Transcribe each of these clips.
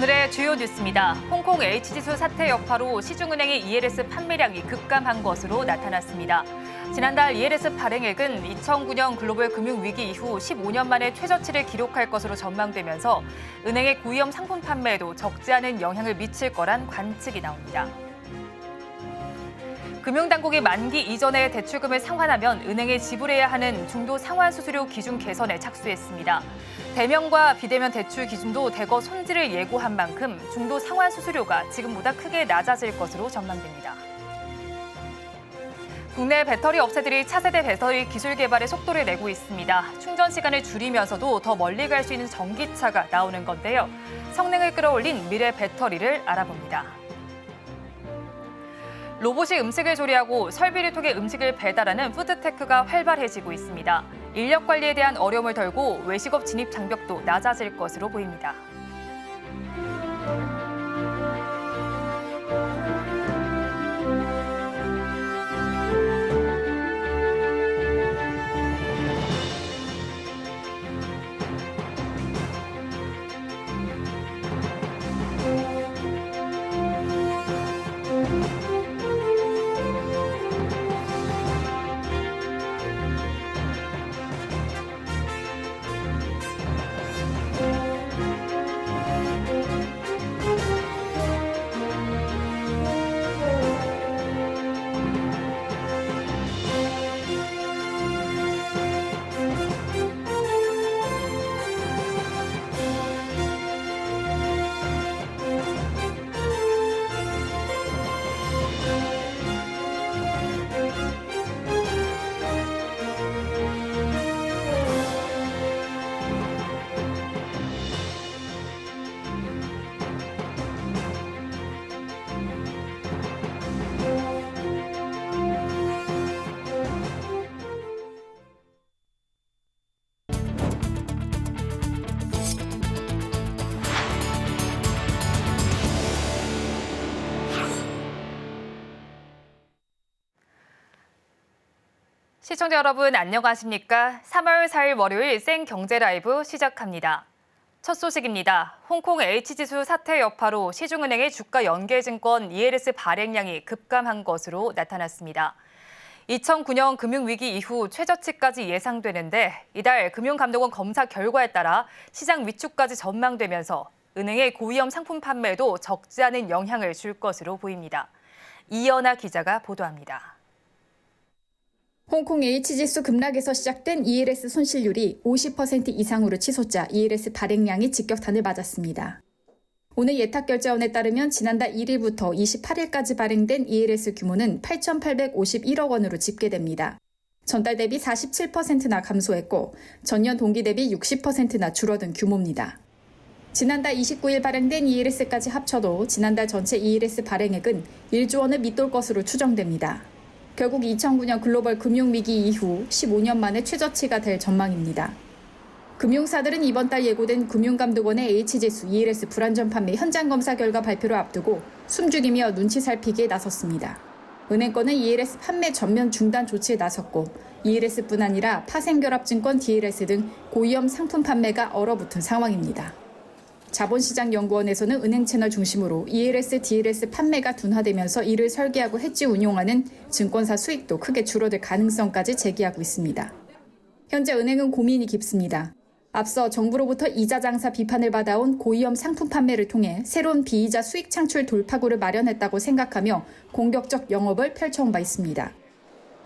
오늘의 주요 뉴스입니다. 홍콩 H지수 사태 여파로 시중은행의 ELS 판매량이 급감한 것으로 나타났습니다. 지난달 ELS 발행액은 2009년 글로벌 금융위기 이후 15년 만에 최저치를 기록할 것으로 전망되면서 은행의 고위험 상품 판매에도 적지 않은 영향을 미칠 거란 관측이 나옵니다. 금융당국이 만기 이전에 대출금을 상환하면 은행에 지불해야 하는 중도 상환수수료 기준 개선에 착수했습니다. 대면과 비대면 대출 기준도 대거 손질을 예고한 만큼 중도 상환수수료가 지금보다 크게 낮아질 것으로 전망됩니다. 국내 배터리 업체들이 차세대 배터리 기술 개발에 속도를 내고 있습니다. 충전 시간을 줄이면서도 더 멀리 갈 수 있는 전기차가 나오는 건데요. 성능을 끌어올린 미래 배터리를 알아봅니다. 로봇이 음식을 조리하고 설비를 통해 음식을 배달하는 푸드테크가 활발해지고 있습니다. 인력 관리에 대한 어려움을 덜고 외식업 진입 장벽도 낮아질 것으로 보입니다. 시청자 여러분 안녕하십니까? 3월 4일 월요일 생경제 라이브 시작합니다. 첫 소식입니다. 홍콩 H지수 사태 여파로 시중은행의 주가 연계증권 ELS 발행량이 급감한 것으로 나타났습니다. 2009년 금융위기 이후 최저치까지 예상되는데 이달 금융감독원 검사 결과에 따라 시장 위축까지 전망되면서 은행의 고위험 상품 판매에도 적지 않은 영향을 줄 것으로 보입니다. 이연아 기자가 보도합니다. 홍콩 H지수 급락에서 시작된 ELS 손실률이 50% 이상으로 치솟자 ELS 발행량이 직격탄을 맞았습니다. 오늘 예탁결제원에 따르면 지난달 1일부터 28일까지 발행된 ELS 규모는 8,851억 원으로 집계됩니다. 전달 대비 47%나 감소했고 전년 동기 대비 60%나 줄어든 규모입니다. 지난달 29일 발행된 ELS까지 합쳐도 지난달 전체 ELS 발행액은 1조 원을 밑돌 것으로 추정됩니다. 결국 2009년 글로벌 금융위기 이후 15년 만에 최저치가 될 전망입니다. 금융사들은 이번 달 예고된 금융감독원의 H지수 ELS 불안전 판매 현장 검사 결과 발표를 앞두고 숨죽이며 눈치 살피기에 나섰습니다. 은행권은 ELS 판매 전면 중단 조치에 나섰고 ELS뿐 아니라 파생결합증권 DLS 등 고위험 상품 판매가 얼어붙은 상황입니다. 자본시장연구원에서는 은행 채널 중심으로 ELS, DLS 판매가 둔화되면서 이를 설계하고 해지 운용하는 증권사 수익도 크게 줄어들 가능성까지 제기하고 있습니다. 현재 은행은 고민이 깊습니다. 앞서 정부로부터 이자 장사 비판을 받아온 고위험 상품 판매를 통해 새로운 비이자 수익 창출 돌파구를 마련했다고 생각하며 공격적 영업을 펼쳐온 바 있습니다.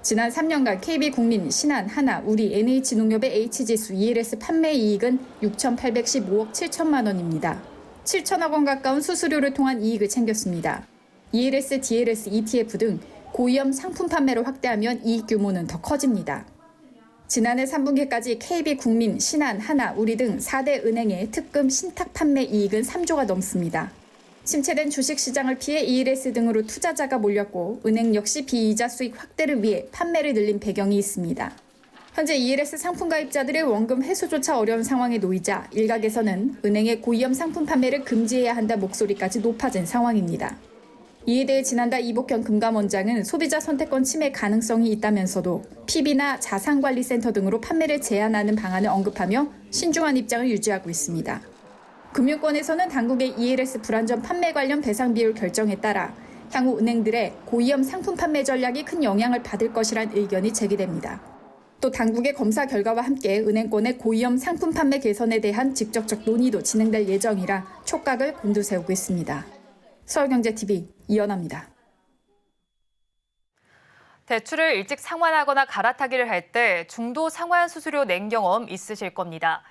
지난 3년간 KB국민, 신한, 하나, 우리, NH농협의 H지수 ELS 판매 이익은 6,815억 7천만 원입니다. 7천억 원 가까운 수수료를 통한 이익을 챙겼습니다. ELS, DLS, ETF 등 고위험 상품 판매를 확대하면 이익 규모는 더 커집니다. 지난해 3분기까지 KB국민, 신한, 하나, 우리 등 4대 은행의 특금 신탁 판매 이익은 3조가 넘습니다. 침체된 주식시장을 피해 ELS 등으로 투자자가 몰렸고 은행 역시 비이자 수익 확대를 위해 판매를 늘린 배경이 있습니다. 현재 ELS 상품 가입자들의 원금 회수조차 어려운 상황에 놓이자 일각에서는 은행의 고위험 상품 판매를 금지해야 한다 목소리까지 높아진 상황입니다. 이에 대해 지난달 이복현 금감원장은 소비자 선택권 침해 가능성이 있다면서도 PB나 자산관리센터 등으로 판매를 제한하는 방안을 언급하며 신중한 입장을 유지하고 있습니다. 금융권에서는 당국의 ELS 불안전 판매 관련 배상 비율 결정에 따라 향후 은행들의 고위험 상품 판매 전략이 큰 영향을 받을 것이란 의견이 제기됩니다. 또 당국의 검사 결과와 함께 은행권의 고위험 상품 판매 개선에 대한 직접적 논의도 진행될 예정이라 촉각을 곤두세우고 있습니다. 서울경제TV 이연아입니다. 대출을 일찍 상환하거나 갈아타기를 할 때 중도 상환 수수료 낸 경험 있으실 겁니다.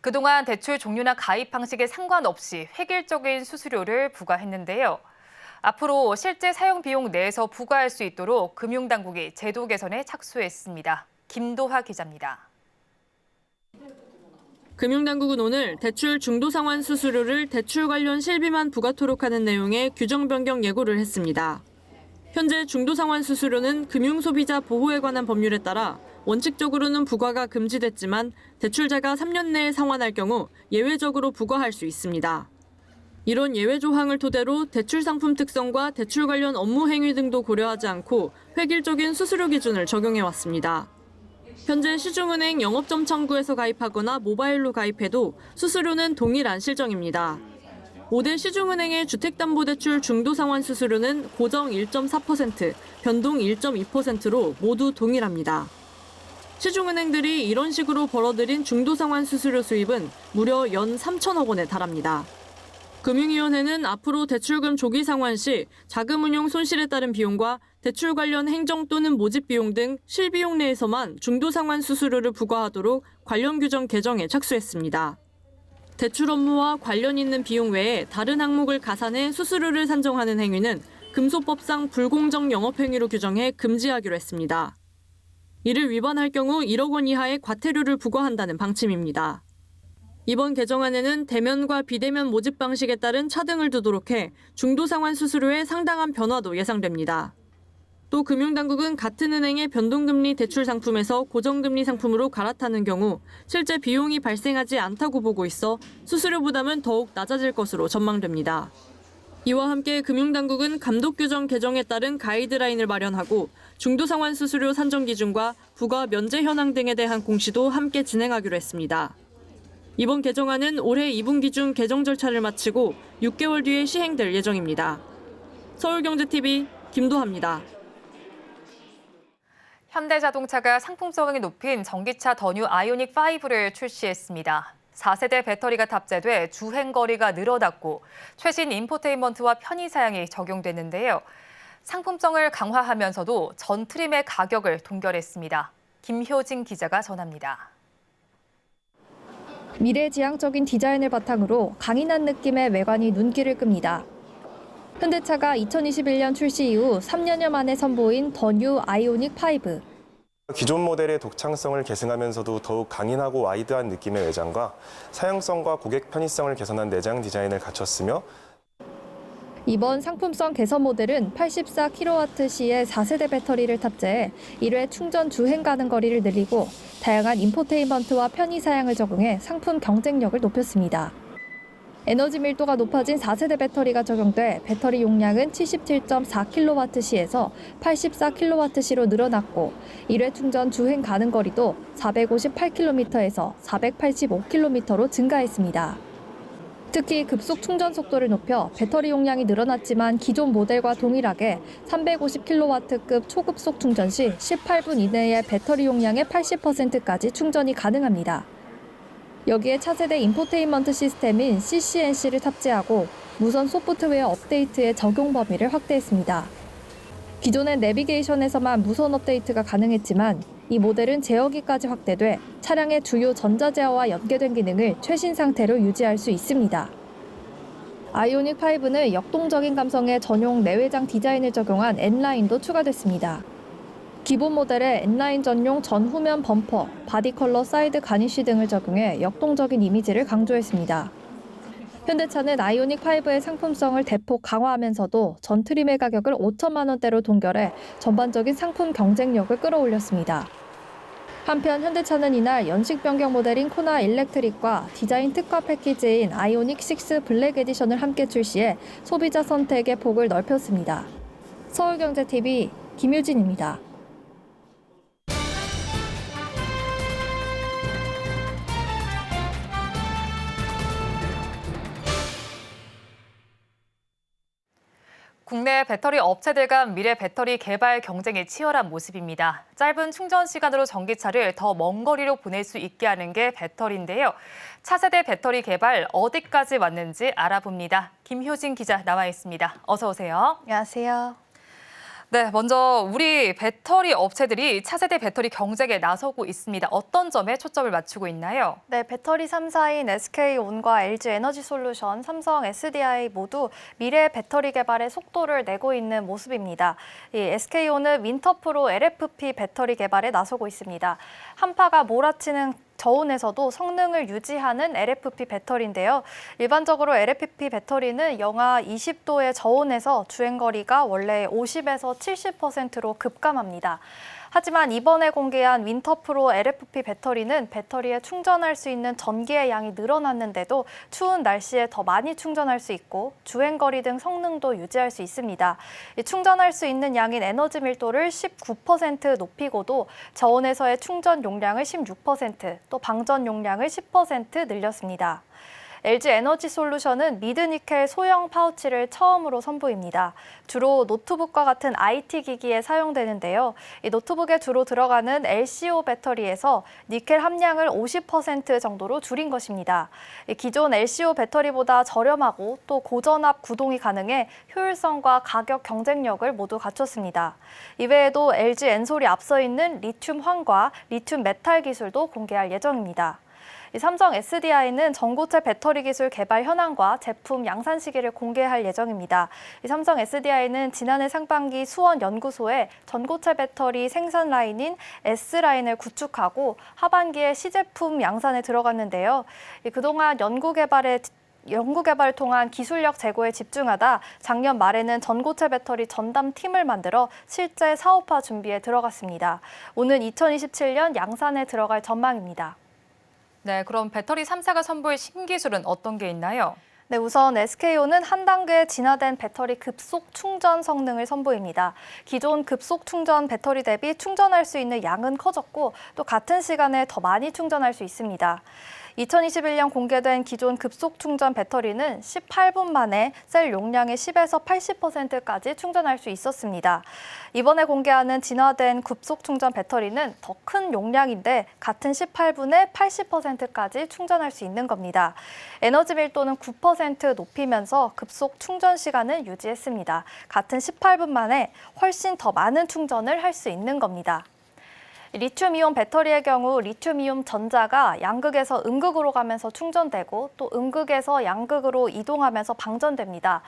그동안 대출 종류나 가입 방식에 상관없이 획일적인 수수료를 부과했는데요. 앞으로 실제 사용 비용 내에서 부과할 수 있도록 금융당국이 제도 개선에 착수했습니다. 김도하 기자입니다. 금융당국은 오늘 대출 중도상환 수수료를 대출 관련 실비만 부과토록 하는 내용의 규정 변경 예고를 했습니다. 현재 중도상환 수수료는 금융소비자 보호에 관한 법률에 따라 원칙적으로는 부과가 금지됐지만 대출자가 3년 내에 상환할 경우 예외적으로 부과할 수 있습니다. 이런 예외 조항을 토대로 대출 상품 특성과 대출 관련 업무 행위 등도 고려하지 않고 획일적인 수수료 기준을 적용해 왔습니다. 현재 시중은행 영업점 창구에서 가입하거나 모바일로 가입해도 수수료는 동일한 실정입니다. 5대 시중은행의 주택담보대출 중도상환 수수료는 고정 1.4%, 변동 1.2%로 모두 동일합니다. 시중은행들이 이런 식으로 벌어들인 중도상환 수수료 수입은 무려 연 3천억 원에 달합니다. 금융위원회는 앞으로 대출금 조기 상환 시 자금 운용 손실에 따른 비용과 대출 관련 행정 또는 모집 비용 등 실비용 내에서만 중도상환 수수료를 부과하도록 관련 규정 개정에 착수했습니다. 대출 업무와 관련 있는 비용 외에 다른 항목을 가산해 수수료를 산정하는 행위는 금소법상 불공정 영업행위로 규정해 금지하기로 했습니다. 이를 위반할 경우 1억 원 이하의 과태료를 부과한다는 방침입니다. 이번 개정안에는 대면과 비대면 모집 방식에 따른 차등을 두도록 해 중도상환 수수료에 상당한 변화도 예상됩니다. 또 금융당국은 같은 은행의 변동금리 대출 상품에서 고정금리 상품으로 갈아타는 경우 실제 비용이 발생하지 않다고 보고 있어 수수료 부담은 더욱 낮아질 것으로 전망됩니다. 이와 함께 금융당국은 감독규정 개정에 따른 가이드라인을 마련하고 중도상환 수수료 산정 기준과 부과 면제 현황 등에 대한 공시도 함께 진행하기로 했습니다. 이번 개정안은 올해 2분기 중 개정 절차를 마치고 6개월 뒤에 시행될 예정입니다. 서울경제TV 김도하입니다. 현대자동차가 상품성이 높인 전기차 더뉴 아이오닉 5를 출시했습니다. 4세대 배터리가 탑재돼 주행거리가 늘어났고 최신 인포테인먼트와 편의사양이 적용됐는데요. 상품성을 강화하면서도 전 트림의 가격을 동결했습니다. 김효진 기자가 전합니다. 미래지향적인 디자인을 바탕으로 강인한 느낌의 외관이 눈길을 끕니다. 현대차가 2021년 출시 이후 3년여 만에 선보인 더뉴 아이오닉 5. 기존 모델의 독창성을 계승하면서도 더욱 강인하고 와이드한 느낌의 외장과 사용성과 고객 편의성을 개선한 내장 디자인을 갖췄으며 이번 상품성 개선 모델은 84kWh의 4세대 배터리를 탑재해 1회 충전 주행 가능 거리를 늘리고 다양한 인포테인먼트와 편의 사양을 적용해 상품 경쟁력을 높였습니다. 에너지 밀도가 높아진 4세대 배터리가 적용돼 배터리 용량은 77.4kWh에서 84kWh로 늘어났고 1회 충전 주행 가능 거리도 458km에서 485km로 증가했습니다. 특히 급속 충전 속도를 높여 배터리 용량이 늘어났지만 기존 모델과 동일하게 350kW급 초급속 충전 시 18분 이내에 배터리 용량의 80%까지 충전이 가능합니다. 여기에 차세대 인포테인먼트 시스템인 CCNC를 탑재하고 무선 소프트웨어 업데이트의 적용 범위를 확대했습니다. 기존엔 내비게이션에서만 무선 업데이트가 가능했지만 이 모델은 제어기까지 확대돼 차량의 주요 전자제어와 연계된 기능을 최신 상태로 유지할 수 있습니다. 아이오닉 5는 역동적인 감성의 전용 내외장 디자인을 적용한 N라인도 추가됐습니다. 기본 모델에 N라인 전용 전후면 범퍼, 바디 컬러 사이드 가니쉬 등을 적용해 역동적인 이미지를 강조했습니다. 현대차는 아이오닉 5의 상품성을 대폭 강화하면서도 전 트림의 가격을 5천만 원대로 동결해 전반적인 상품 경쟁력을 끌어올렸습니다. 한편 현대차는 이날 연식 변경 모델인 코나 일렉트릭과 디자인 특화 패키지인 아이오닉 6 블랙 에디션을 함께 출시해 소비자 선택의 폭을 넓혔습니다. 서울경제TV 김유진입니다. 국내 배터리 업체들 간 미래 배터리 개발 경쟁이 치열한 모습입니다. 짧은 충전 시간으로 전기차를 더 먼 거리로 보낼 수 있게 하는 게 배터리인데요. 차세대 배터리 개발 어디까지 왔는지 알아봅니다. 김효진 기자 나와 있습니다. 어서 오세요. 안녕하세요. 네, 먼저 우리 배터리 업체들이 차세대 배터리 경쟁에 나서고 있습니다. 어떤 점에 초점을 맞추고 있나요? 네, 배터리 3사인 SK온과 LG에너지솔루션, 삼성 SDI 모두 미래 배터리 개발에 속도를 내고 있는 모습입니다. 이 SK온은 윈터프로 LFP 배터리 개발에 나서고 있습니다. 한파가 몰아치는 저온에서도 성능을 유지하는 LFP 배터리인데요. 일반적으로 LFP 배터리는 영하 20도의 저온에서 주행거리가 원래 50에서 70%로 급감합니다. 하지만 이번에 공개한 윈터프로 LFP 배터리는 배터리에 충전할 수 있는 전기의 양이 늘어났는데도 추운 날씨에 더 많이 충전할 수 있고 주행거리 등 성능도 유지할 수 있습니다. 충전할 수 있는 양인 에너지 밀도를 19% 높이고도 저온에서의 충전 용량을 16%, 또 방전 용량을 10% 늘렸습니다. LG에너지솔루션은 미드니켈 소형 파우치를 처음으로 선보입니다. 주로 노트북과 같은 IT 기기에 사용되는데요. 이 노트북에 주로 들어가는 LCO 배터리에서 니켈 함량을 50% 정도로 줄인 것입니다. 기존 LCO 배터리보다 저렴하고 또 고전압 구동이 가능해 효율성과 가격 경쟁력을 모두 갖췄습니다. 이외에도 LG 엔솔이 앞서 있는 리튬 황과 리튬 메탈 기술도 공개할 예정입니다. 삼성 SDI는 전고체 배터리 기술 개발 현황과 제품 양산 시기를 공개할 예정입니다. 삼성 SDI는 지난해 상반기 수원 연구소에 전고체 배터리 생산 라인인 S라인을 구축하고 하반기에 시제품 양산에 들어갔는데요. 그동안 연구 개발을 통한 기술력 제고에 집중하다 작년 말에는 전고체 배터리 전담 팀을 만들어 실제 사업화 준비에 들어갔습니다. 오는 2027년 양산에 들어갈 전망입니다. 네, 그럼 배터리 3사가 선보일 신기술은 어떤 게 있나요? 네, 우선 SK온은 한 단계 진화된 배터리 급속 충전 성능을 선보입니다. 기존 급속 충전 배터리 대비 충전할 수 있는 양은 커졌고 또 같은 시간에 더 많이 충전할 수 있습니다. 2021년 공개된 기존 급속 충전 배터리는 18분 만에 셀 용량의 10에서 80%까지 충전할 수 있었습니다. 이번에 공개하는 진화된 급속 충전 배터리는 더 큰 용량인데 같은 18분에 80%까지 충전할 수 있는 겁니다. 에너지 밀도는 9% 높이면서 급속 충전 시간을 유지했습니다. 같은 18분 만에 훨씬 더 많은 충전을 할 수 있는 겁니다. 리튬이온 배터리의 경우 리튬이온 전자가 양극에서 음극으로 가면서 충전되고 또 음극에서 양극으로 이동하면서 방전됩니다.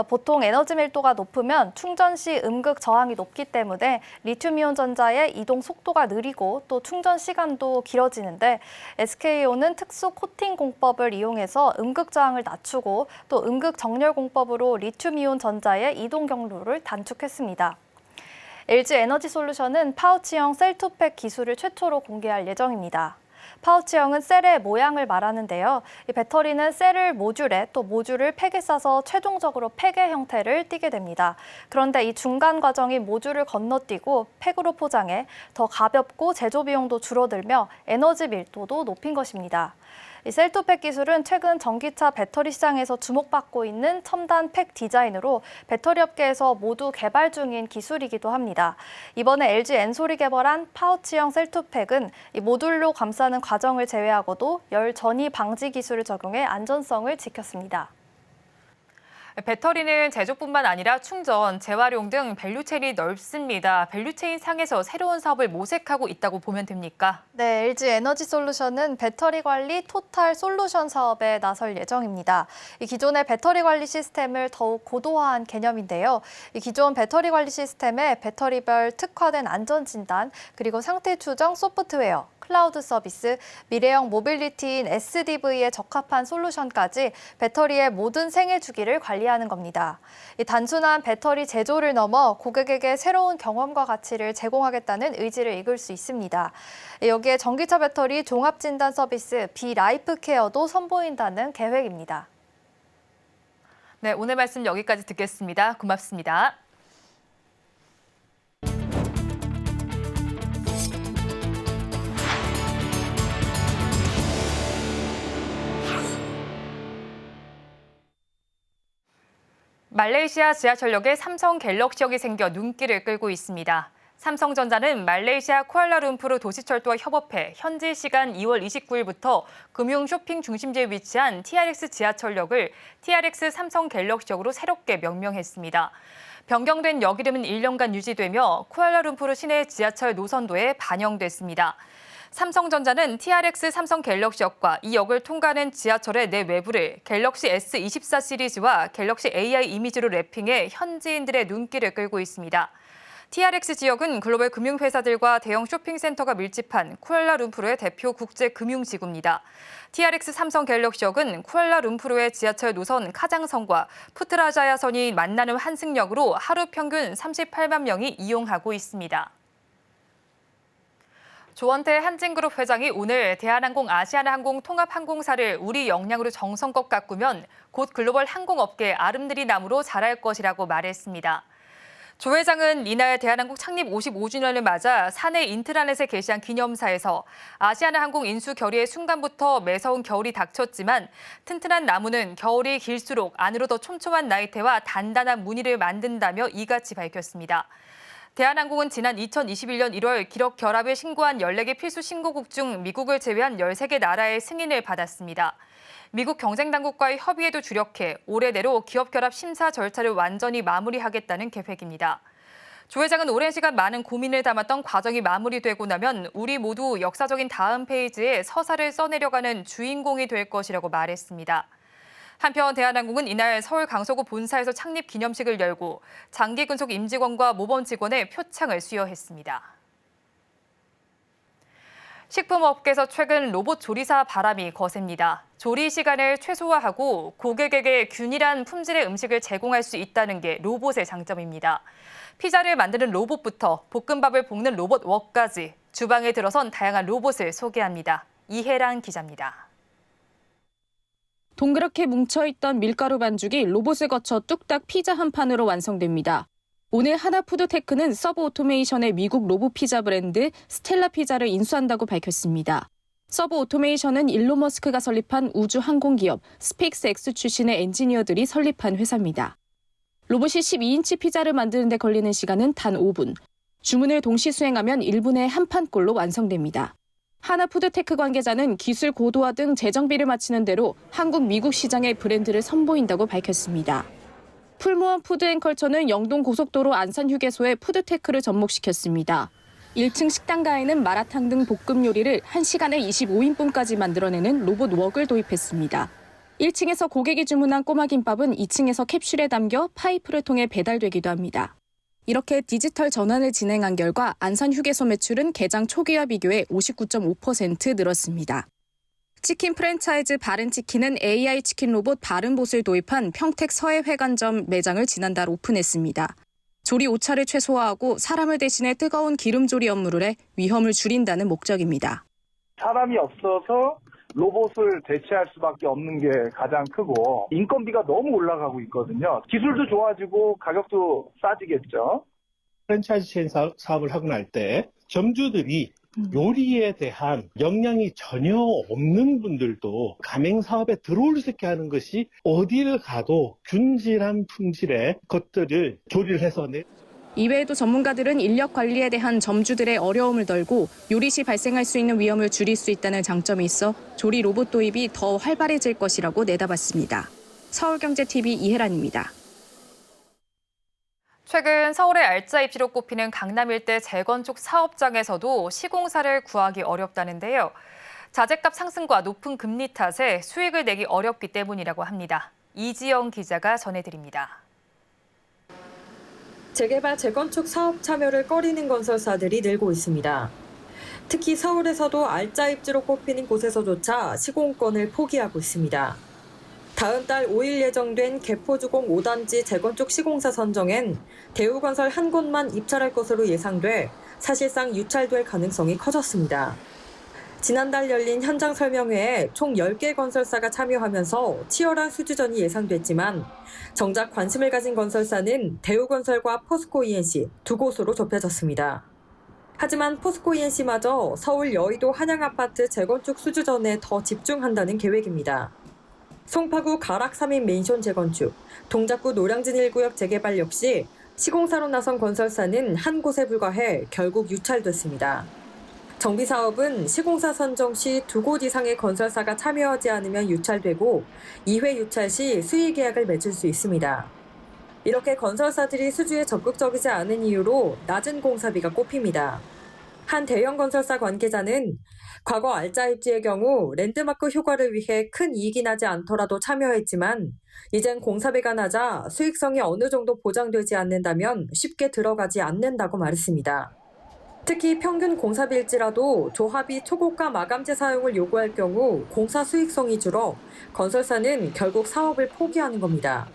보통 에너지 밀도가 높으면 충전 시 음극 저항이 높기 때문에 리튬이온 전자의 이동 속도가 느리고 또 충전 시간도 길어지는데 SK온은 특수 코팅 공법을 이용해서 음극 저항을 낮추고 또 음극 정렬 공법으로 리튬이온 전자의 이동 경로를 단축했습니다. LG에너지솔루션은 파우치형 셀2팩 기술을 최초로 공개할 예정입니다. 파우치형은 셀의 모양을 말하는데요. 이 배터리는 셀을 모듈에 또 모듈을 팩에 싸서 최종적으로 팩의 형태를 띠게 됩니다. 그런데 이 중간 과정이 모듈을 건너뛰고 팩으로 포장해 더 가볍고 제조 비용도 줄어들며 에너지 밀도도 높인 것입니다. 이 셀2팩 기술은 최근 전기차 배터리 시장에서 주목받고 있는 첨단 팩 디자인으로 배터리 업계에서 모두 개발 중인 기술이기도 합니다. 이번에 LG 엔솔이 개발한 파우치형 셀2팩은 이 모듈로 감싸는 과정을 제외하고도 열 전이 방지 기술을 적용해 안전성을 지켰습니다. 배터리는 제조뿐만 아니라 충전, 재활용 등 밸류체인이 넓습니다. 밸류체인 상에서 새로운 사업을 모색하고 있다고 보면 됩니까? 네, LG에너지솔루션은 배터리 관리 토탈 솔루션 사업에 나설 예정입니다. 이 기존의 배터리 관리 시스템을 더욱 고도화한 개념인데요. 이 기존 배터리 관리 시스템에 배터리별 특화된 안전 진단, 그리고 상태 추정 소프트웨어, 클라우드 서비스, 미래형 모빌리티인 SDV에 적합한 솔루션까지 배터리의 모든 생애 주기를 관리하는 겁니다. 이 단순한 배터리 제조를 넘어 고객에게 새로운 경험과 가치를 제공하겠다는 의지를 이끌 수 있습니다. 여기에 전기차 배터리 종합 진단 서비스 비라이프 케어도 선보인다는 계획입니다. 네, 오늘 말씀 여기까지 듣겠습니다. 고맙습니다. 말레이시아 지하철역에 삼성 갤럭시역이 생겨 눈길을 끌고 있습니다. 삼성전자는 말레이시아 쿠알라룸푸르 도시철도와 협업해 현지 시간 2월 29일부터 금융 쇼핑 중심지에 위치한 TRX 지하철역을 TRX 삼성 갤럭시역으로 새롭게 명명했습니다. 변경된 역 이름은 1년간 유지되며 쿠알라룸푸르 시내 지하철 노선도에 반영됐습니다. 삼성전자는 TRX 삼성 갤럭시역과 이 역을 통과하는 지하철의 내 외부를 갤럭시 S24 시리즈와 갤럭시 AI 이미지로 랩핑해 현지인들의 눈길을 끌고 있습니다. TRX 지역은 글로벌 금융회사들과 대형 쇼핑센터가 밀집한 쿠알라룸푸르의 대표 국제금융지구입니다. TRX 삼성 갤럭시역은 쿠알라룸푸르의 지하철 노선 카장선과 푸트라자야선이 만나는 환승역으로 하루 평균 38만 명이 이용하고 있습니다. 조원태 한진그룹 회장이 오늘 대한항공 아시아나항공 통합항공사를 우리 역량으로 정성껏 가꾸면 곧 글로벌 항공업계의 아름드리 나무로 자랄 것이라고 말했습니다. 조 회장은 이날 대한항공 창립 55주년을 맞아 사내 인트라넷에 게시한 기념사에서 아시아나항공 인수 결의의 순간부터 매서운 겨울이 닥쳤지만 튼튼한 나무는 겨울이 길수록 안으로 더 촘촘한 나이테와 단단한 무늬를 만든다며 이같이 밝혔습니다. 대한항공은 지난 2021년 1월 기록 결합을 신고한 14개 필수 신고국 중 미국을 제외한 13개 나라의 승인을 받았습니다. 미국 경쟁당국과의 협의에도 주력해 올해 내로 기업 결합 심사 절차를 완전히 마무리하겠다는 계획입니다. 조 회장은 오랜 시간 많은 고민을 담았던 과정이 마무리되고 나면 우리 모두 역사적인 다음 페이지에 서사를 써내려가는 주인공이 될 것이라고 말했습니다. 한편 대한항공은 이날 서울 강서구 본사에서 창립 기념식을 열고 장기 근속 임직원과 모범 직원의 표창을 수여했습니다. 식품업계에서 최근 로봇 조리사 바람이 거셉니다. 조리 시간을 최소화하고 고객에게 균일한 품질의 음식을 제공할 수 있다는 게 로봇의 장점입니다. 피자를 만드는 로봇부터 볶음밥을 볶는 로봇 웍까지 주방에 들어선 다양한 로봇을 소개합니다. 이혜란 기자입니다. 동그랗게 뭉쳐있던 밀가루 반죽이 로봇을 거쳐 뚝딱 피자 한 판으로 완성됩니다. 오늘 하나푸드테크는 서브 오토메이션의 미국 로봇 피자 브랜드 스텔라 피자를 인수한다고 밝혔습니다. 서브 오토메이션은 일론 머스크가 설립한 우주 항공기업 스페이스X 출신의 엔지니어들이 설립한 회사입니다. 로봇이 12인치 피자를 만드는 데 걸리는 시간은 단 5분. 주문을 동시 수행하면 1분에 한 판꼴로 완성됩니다. 하나푸드테크 관계자는 기술 고도화 등 재정비를 마치는 대로 한국, 미국 시장의 브랜드를 선보인다고 밝혔습니다. 풀무원 푸드앤컬처는 영동 고속도로 안산휴게소에 푸드테크를 접목시켰습니다. 1층 식당가에는 마라탕 등 볶음 요리를 1시간에 25인분까지 만들어내는 로봇 웍을 도입했습니다. 1층에서 고객이 주문한 꼬마김밥은 2층에서 캡슐에 담겨 파이프를 통해 배달되기도 합니다. 이렇게 디지털 전환을 진행한 결과 안산휴게소 매출은 개장 초기와 비교해 59.5% 늘었습니다. 치킨 프랜차이즈 바른치킨은 AI 치킨 로봇 바른봇을 도입한 평택 서해회관점 매장을 지난달 오픈했습니다. 조리 오차를 최소화하고 사람을 대신해 뜨거운 기름조리 업무를 해 위험을 줄인다는 목적입니다. 사람이 없어서 로봇을 대체할 수밖에 없는 게 가장 크고 인건비가 너무 올라가고 있거든요. 기술도 좋아지고 가격도 싸지겠죠. 프랜차이즈 체인 사업을 하고 날 때 점주들이 요리에 대한 역량이 전혀 없는 분들도 가맹 사업에 들어올 수 있게 하는 것이 어디를 가도 균질한 품질의 것들을 조리를 해서 이외에도 전문가들은 인력 관리에 대한 점주들의 어려움을 덜고 요리 시 발생할 수 있는 위험을 줄일 수 있다는 장점이 있어 조리 로봇 도입이 더 활발해질 것이라고 내다봤습니다. 서울경제TV 이혜란입니다. 최근 서울의 알짜 입지로 꼽히는 강남 일대 재건축 사업장에서도 시공사를 구하기 어렵다는데요. 자재값 상승과 높은 금리 탓에 수익을 내기 어렵기 때문이라고 합니다. 이지영 기자가 전해드립니다. 재개발, 재건축 사업 참여를 꺼리는 건설사들이 늘고 있습니다. 특히 서울에서도 알짜 입지로 꼽히는 곳에서조차 시공권을 포기하고 있습니다. 다음 달 5일 예정된 개포주공 5단지 재건축 시공사 선정엔 대우건설 한 곳만 입찰할 것으로 예상돼 사실상 유찰될 가능성이 커졌습니다. 지난달 열린 현장 설명회에 총 10개 건설사가 참여하면서 치열한 수주전이 예상됐지만 정작 관심을 가진 건설사는 대우건설과 포스코 E&C 두 곳으로 좁혀졌습니다. 하지만 포스코 E&C마저 서울 여의도 한양아파트 재건축 수주전에 더 집중한다는 계획입니다. 송파구 가락 3인 맨션 재건축, 동작구 노량진 1구역 재개발 역시 시공사로 나선 건설사는 한 곳에 불과해 결국 유찰됐습니다. 정비사업은 시공사 선정 시 2곳 이상의 건설사가 참여하지 않으면 유찰되고 2회 유찰 시 수의 계약을 맺을 수 있습니다. 이렇게 건설사들이 수주에 적극적이지 않은 이유로 낮은 공사비가 꼽힙니다. 한 대형 건설사 관계자는 과거 알짜 입지의 경우 랜드마크 효과를 위해 큰 이익이 나지 않더라도 참여했지만 이젠 공사비가 낮아 수익성이 어느 정도 보장되지 않는다면 쉽게 들어가지 않는다고 말했습니다. 특히 평균 공사비일지라도 조합이 초고가 마감재 사용을 요구할 경우 공사 수익성이 줄어 건설사는 결국 사업을 포기하는 겁니다.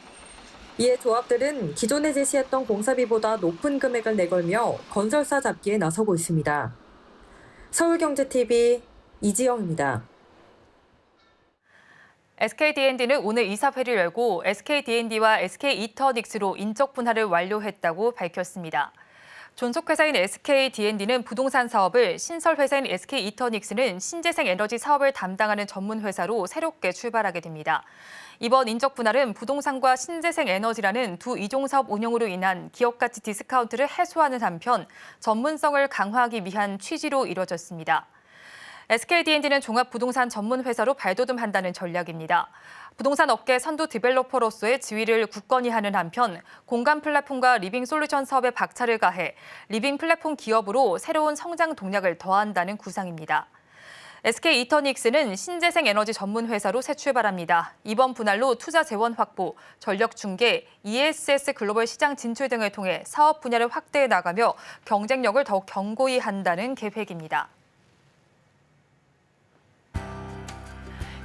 이에 조합들은 기존에 제시했던 공사비보다 높은 금액을 내걸며 건설사 잡기에 나서고 있습니다. 서울경제TV 이지영입니다. SKD&D는 오늘 이사회를 열고 SKD&D와 SK이터닉스로 인적 분할을 완료했다고 밝혔습니다. 존속회사인 SKD&D는 부동산 사업을, 신설회사인 SK이터닉스는 신재생 에너지 사업을 담당하는 전문 회사로 새롭게 출발하게 됩니다. 이번 인적 분할은 부동산과 신재생 에너지라는 두 이종 사업 운영으로 인한 기업 가치 디스카운트를 해소하는 한편 전문성을 강화하기 위한 취지로 이뤄졌습니다. SKD&D는 종합부동산 전문 회사로 발돋움한다는 전략입니다. 부동산 업계 선두 디벨로퍼로서의 지위를 굳건히 하는 한편 공간 플랫폼과 리빙 솔루션 사업에 박차를 가해 리빙 플랫폼 기업으로 새로운 성장 동력을 더한다는 구상입니다. SK이터닉스는 신재생 에너지 전문 회사로 새 출발합니다. 이번 분할로 투자 재원 확보, 전력 중개, ESS 글로벌 시장 진출 등을 통해 사업 분야를 확대해 나가며 경쟁력을 더욱 견고히 한다는 계획입니다.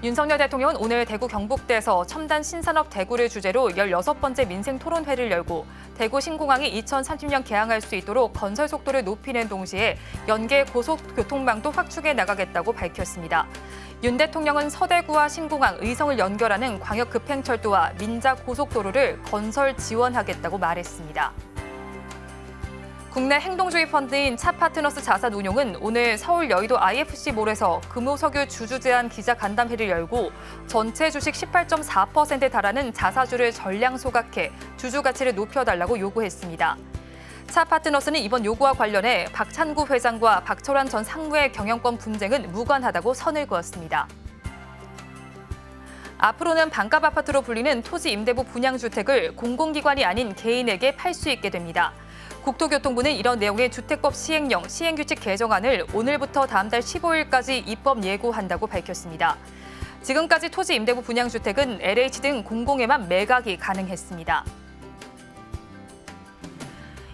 윤석열 대통령은 오늘 대구 경북대에서 첨단 신산업 대구를 주제로 16번째 민생 토론회를 열고 대구 신공항이 2030년 개항할 수 있도록 건설 속도를 높이는 동시에 연계 고속교통망도 확충해 나가겠다고 밝혔습니다. 윤 대통령은 서대구와 신공항, 의성을 연결하는 광역급행철도와 민자 고속도로를 건설 지원하겠다고 말했습니다. 국내 행동주의 펀드인 차파트너스 자산운용은 오늘 서울 여의도 IFC몰에서 금호석유 주주 제한 기자간담회를 열고 전체 주식 18.4%에 달하는 자사주를 전량 소각해 주주 가치를 높여달라고 요구했습니다. 차파트너스는 이번 요구와 관련해 박찬구 회장과 박철환 전 상무의 경영권 분쟁은 무관하다고 선을 그었습니다. 앞으로는 반값 아파트로 불리는 토지 임대부 분양주택을 공공기관이 아닌 개인에게 팔 수 있게 됩니다. 국토교통부는 이런 내용의 주택법 시행령, 시행규칙 개정안을 오늘부터 다음 달 15일까지 입법 예고한다고 밝혔습니다. 지금까지 토지 임대부 분양주택은 LH 등 공공에만 매각이 가능했습니다.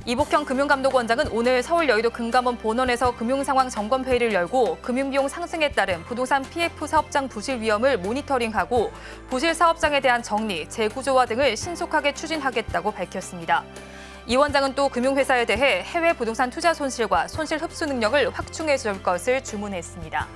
이복형 금융감독원장은 오늘 서울 여의도 금감원 본원에서 금융상황 점검회의를 열고 금융비용 상승에 따른 부동산 PF 사업장 부실 위험을 모니터링하고 부실 사업장에 대한 정리, 재구조화 등을 신속하게 추진하겠다고 밝혔습니다. 이 원장은 또 금융회사에 대해 해외 부동산 투자 손실과 손실 흡수 능력을 확충해 줄 것을 주문했습니다.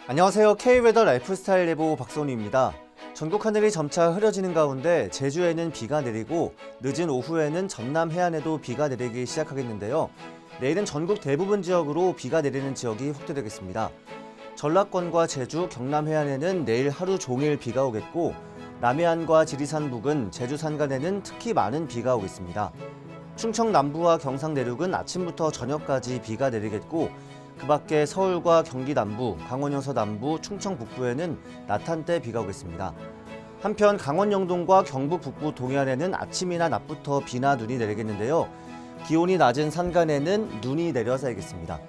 안녕하세요. K웨더 라이프스타일 예보 박선우입니다. 전국 하늘이 점차 흐려지는 가운데 제주에는 비가 내리고 늦은 오후에는 전남 해안에도 비가 내리기 시작하겠는데요. 내일은 전국 대부분 지역으로 비가 내리는 지역이 확대되겠습니다. 전라권과 제주, 경남 해안에는 내일 하루 종일 비가 오겠고 남해안과 지리산 부근, 제주 산간에는 특히 많은 비가 오겠습니다. 충청 남부와 경상 내륙은 아침부터 저녁까지 비가 내리겠고 그 밖에 서울과 경기 남부, 강원 영서 남부, 충청 북부에는 낮 한때 비가 오겠습니다. 한편 강원 영동과 경북 북부 동해안에는 아침이나 낮부터 비나 눈이 내리겠는데요. 기온이 낮은 산간에는 눈이 내려 쌓이겠습니다.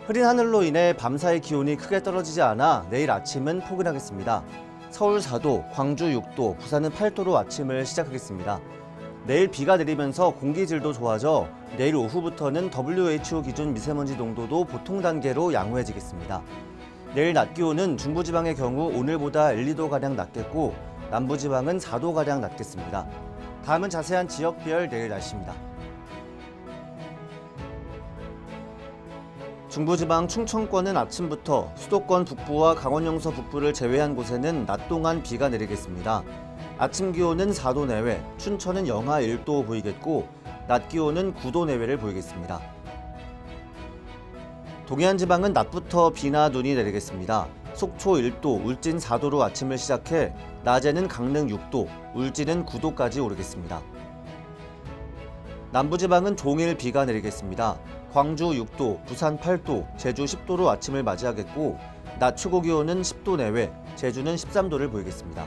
흐린 하늘로 인해 밤사이 기온이 크게 떨어지지 않아 내일 아침은 포근하겠습니다. 서울 4도, 광주 6도, 부산은 8도로 아침을 시작하겠습니다. 내일 비가 내리면서 공기질도 좋아져 내일 오후부터는 WHO 기준 미세먼지 농도도 보통 단계로 양호해지겠습니다. 내일 낮 기온은 중부지방의 경우 오늘보다 1, 2도가량 낮겠고 남부지방은 4도가량 낮겠습니다. 다음은 자세한 지역별 내일 날씨입니다. 중부지방 충청권은 아침부터 수도권 북부와 강원 영서 북부를 제외한 곳에는 낮 동안 비가 내리겠습니다. 아침 기온은 4도 내외, 춘천은 영하 1도 보이겠고 낮 기온은 9도 내외를 보이겠습니다. 동해안 지방은 낮부터 비나 눈이 내리겠습니다. 속초 1도, 울진 4도로 아침을 시작해 낮에는 강릉 6도, 울진은 9도까지 오르겠습니다. 남부지방은 종일 비가 내리겠습니다. 광주 6도, 부산 8도, 제주 10도로 아침을 맞이하겠고 낮 최고 기온은 10도 내외, 제주는 13도를 보이겠습니다.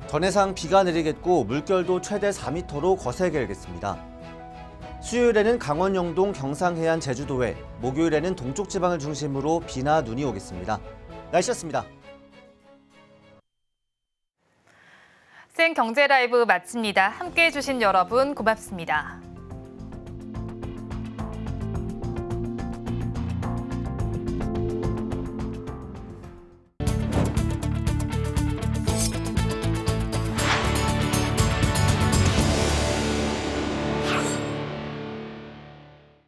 전해상 비가 내리겠고 물결도 최대 4m로 거세게 일겠습니다. 수요일에는 강원 영동, 경상 해안, 제주도에, 목요일에는 동쪽 지방을 중심으로 비나 눈이 오겠습니다. 날씨였습니다. 생경제 라이브 마칩니다. 함께해 주신 여러분 고맙습니다.